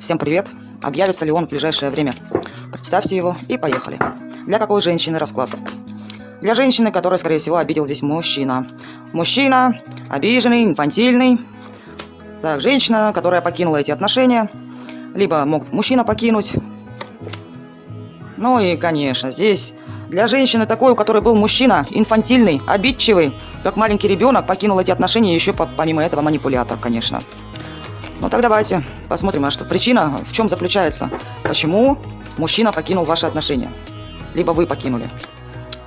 Всем привет! Объявится ли он в ближайшее время? Представьте его и поехали. Для какой женщины расклад? Для женщины, которая, скорее всего, обидел здесь мужчина. Мужчина, обиженный, инфантильный. Так, женщина, которая покинула эти отношения. Либо мог мужчина покинуть. Ну и, конечно, здесь для женщины такой, у которой был мужчина, инфантильный, обидчивый, как маленький ребенок, покинул эти отношения, еще помимо этого манипулятор, конечно. Ну так давайте посмотрим, а что причина, в чем заключается. Почему мужчина покинул ваши отношения? Либо вы покинули.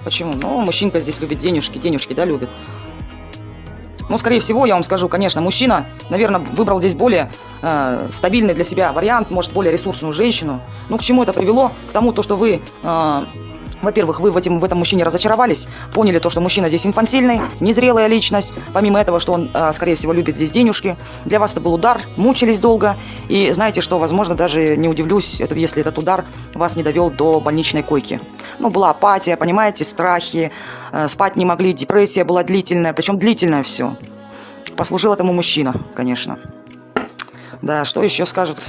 Почему? Ну, мужчинка здесь любит денежки, да, любит. Ну, скорее всего, я вам скажу, конечно, мужчина, наверное, выбрал здесь более стабильный для себя вариант, может, более ресурсную женщину. Ну, к чему это привело? К тому, то, что вы... Во-первых, вы в этом мужчине разочаровались, поняли то, что мужчина здесь инфантильный, незрелая личность, помимо этого, что он, скорее всего, любит здесь денежки. Для вас это был удар, мучились долго, и знаете, что, возможно, даже не удивлюсь, если этот удар вас не довел до больничной койки. Ну, была апатия, понимаете, страхи, спать не могли, депрессия была длительная, причем длительное все. Послужил этому мужчина, конечно. Да, что еще скажут?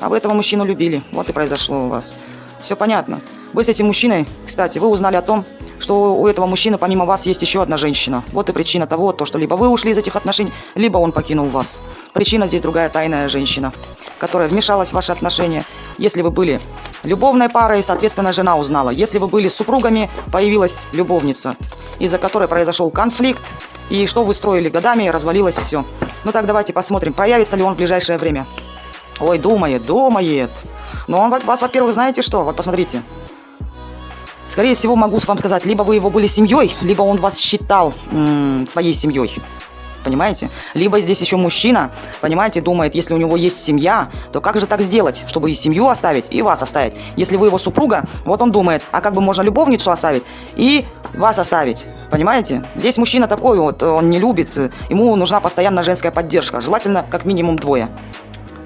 А вы этого мужчину любили, вот и произошло у вас. Все понятно. Вы с этим мужчиной, кстати, вы узнали о том, что у этого мужчины помимо вас есть еще одна женщина. Вот и причина того, что либо вы ушли из этих отношений, либо он покинул вас. Причина здесь другая тайная женщина, которая вмешалась в ваши отношения. Если вы были любовной парой, соответственно, жена узнала. Если вы были супругами, появилась любовница, из-за которой произошел конфликт. И что вы строили годами, развалилось все. Ну так давайте посмотрим, проявится ли он в ближайшее время. Ой, думает. Но он вас, во-первых, знаете что? Вот посмотрите. Скорее всего, могу вам сказать, либо вы его были семьей, либо он вас считал своей семьей. Понимаете? Либо здесь еще мужчина, понимаете, думает, если у него есть семья, то как же так сделать, чтобы и семью оставить, и вас оставить? Если вы его супруга, вот он думает, а как бы можно любовницу оставить и вас оставить? Понимаете? Здесь мужчина такой вот, он не любит, ему нужна постоянная женская поддержка, желательно как минимум двое.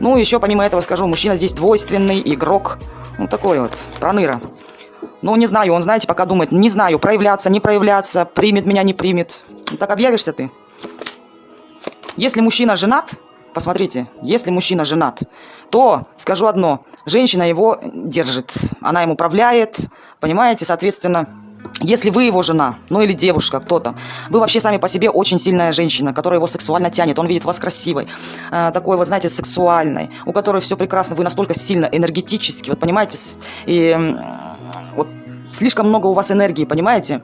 Ну, еще помимо этого скажу, мужчина здесь двойственный, игрок, ну такой вот, проныра. Ну, не знаю, он, знаете, пока думает, не знаю, проявляться, не проявляться, примет меня, не примет. Ну, так объявишься ты. Если мужчина женат, посмотрите, если мужчина женат, то, скажу одно, женщина его держит, она им управляет, понимаете, соответственно, если вы его жена, ну или девушка, кто-то, вы вообще сами по себе очень сильная женщина, которая его сексуально тянет, он видит вас красивой, такой вот, знаете, сексуальной, у которой все прекрасно, вы настолько сильно энергетически, вот понимаете, и вот слишком много у вас энергии, понимаете?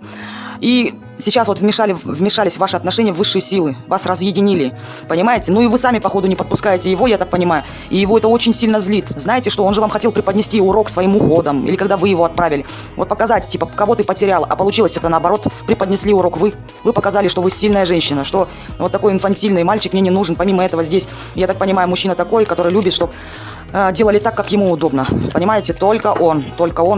И сейчас вот вмешались в ваши отношения высшие силы, вас разъединили, понимаете? Ну и вы сами, походу, не подпускаете его, я так понимаю, и его это очень сильно злит. Знаете что, он же вам хотел преподнести урок своим уходом, или когда вы его отправили. Вот показать, типа, кого ты потерял, а получилось это наоборот, преподнесли урок вы. Вы показали, что вы сильная женщина, что вот такой инфантильный мальчик мне не нужен. Помимо этого здесь, я так понимаю, мужчина такой, который любит, чтобы делали так, как ему удобно. Понимаете, только он,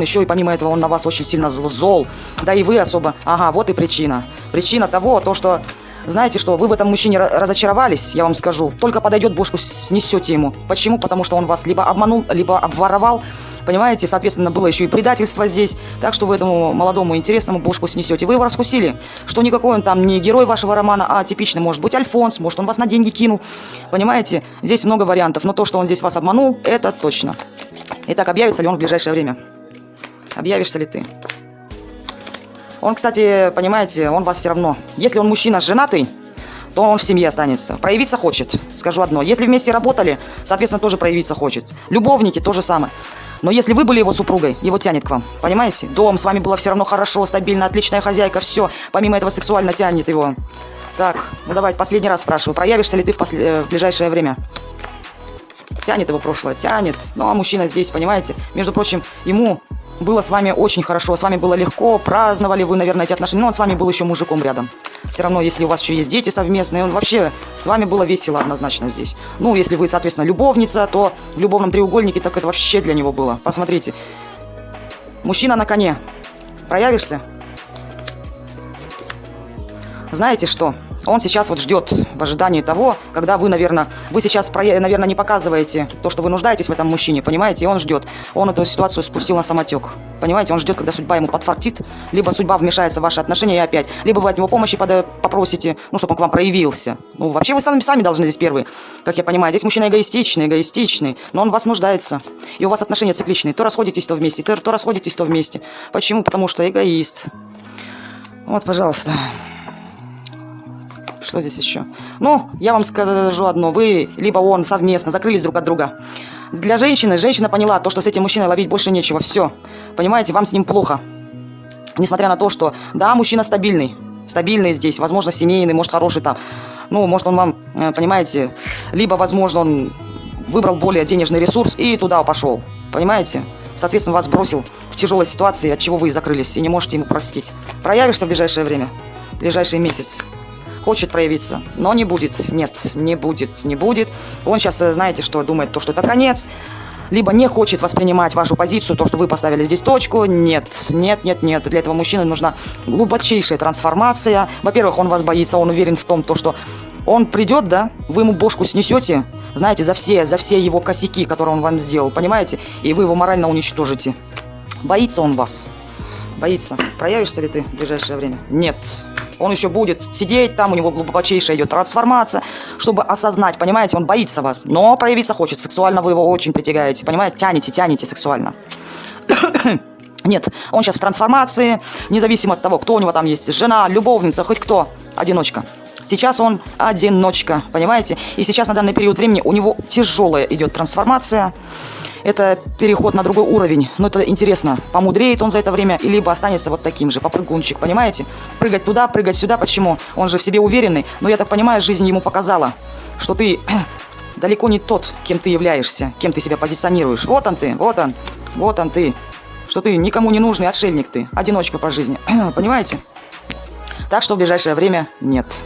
еще и помимо этого он на вас очень сильно зол. Да и вы особо, ага, вот и причина. Причина того, что, знаете что, вы в этом мужчине разочаровались, я вам скажу, только подойдет, бошку снесете ему. Почему? Потому что он вас либо обманул, либо обворовал. Понимаете, соответственно, было еще и предательство здесь. Так что вы этому молодому интересному бошку снесете. Вы его раскусили, что никакой он там не герой вашего романа, а типичный, может быть, Альфонс, может, он вас на деньги кинул. Понимаете, здесь много вариантов, но то, что он здесь вас обманул, это точно. Итак, объявится ли он в ближайшее время? Объявишься ли ты? Он, кстати, понимаете, он вас все равно. Если он мужчина женатый, то он в семье останется. Проявиться хочет, скажу одно. Если вместе работали, соответственно, тоже проявиться хочет. Любовники, то же самое. Но если вы были его супругой, его тянет к вам, понимаете? Дом, с вами было все равно хорошо, стабильно, отличная хозяйка, все. Помимо этого сексуально тянет его. Так, ну давайте, последний раз спрашиваю. Проявишься ли ты в ближайшее время? Тянет его прошлое, тянет. Ну, а мужчина здесь, понимаете? Между прочим, ему было с вами очень хорошо, с вами было легко, праздновали вы, наверное, эти отношения. Но он с вами был еще мужиком рядом. Все равно, если у вас еще есть дети совместные, он вообще с вами было весело однозначно здесь. Ну, если вы, соответственно, любовница, то в любовном треугольнике так это вообще для него было. Посмотрите. Мужчина на коне. Проявишься? Знаете что? Он сейчас вот ждет в ожидании того, когда вы, наверное, сейчас, наверное, не показываете то, что вы нуждаетесь в этом мужчине, понимаете, и он ждет. Он эту ситуацию спустил на самотек, понимаете, он ждет, когда судьба ему подфартит, либо судьба вмешается в ваши отношения и опять, либо вы от него помощи попросите, ну, чтобы он к вам проявился. Ну, вообще вы сами должны здесь первые, как я понимаю. Здесь мужчина эгоистичный, но он в вас нуждается. И у вас отношения цикличные. То расходитесь, то вместе, то расходитесь, то вместе. Почему? Потому что эгоист. Вот, пожалуйста. Что здесь еще? Ну, я вам скажу одно. Вы, либо он совместно закрылись друг от друга. Для женщины, женщина поняла то, что с этим мужчиной ловить больше нечего. Все. Понимаете, вам с ним плохо. Несмотря на то, что, да, мужчина стабильный. Стабильный здесь. Возможно, семейный, может, хороший там. Ну, может, он вам, понимаете, либо, возможно, он выбрал более денежный ресурс и туда пошел. Понимаете? Соответственно, вас бросил в тяжелой ситуации, от чего вы и закрылись, и не можете ему простить. Проявишься в ближайшее время, в ближайший месяц. Хочет проявиться, но не будет. Нет, не будет. Он сейчас, знаете, что думает, то, что это конец. Либо не хочет воспринимать вашу позицию, то, что вы поставили здесь точку. Нет. Для этого мужчины нужна глубочайшая трансформация. Во-первых, он вас боится, он уверен в том, то, что он придет, да, вы ему бошку снесете, знаете, за все его косяки, которые он вам сделал, понимаете? И вы его морально уничтожите. Боится он вас. Боится. Проявишься ли ты в ближайшее время? Нет. Он еще будет сидеть, там у него глубочайшая идет трансформация, чтобы осознать, понимаете, он боится вас, но проявиться хочет, сексуально вы его очень притягаете, понимаете, тянете сексуально. Нет, он сейчас в трансформации, независимо от того, кто у него там есть, жена, любовница, хоть кто, одиночка. Сейчас он одиночка, понимаете, и сейчас на данный период времени у него тяжелая идет трансформация. Это переход на другой уровень. Но это интересно, помудреет он за это время, либо останется вот таким же, попрыгунчик, понимаете? Прыгать туда, прыгать сюда. Почему? Он же в себе уверенный. Но я так понимаю, жизнь ему показала, что ты далеко не тот, кем ты являешься, кем ты себя позиционируешь. Вот он ты. Что ты никому не нужный отшельник ты, одиночка по жизни. Понимаете? Так что в ближайшее время нет.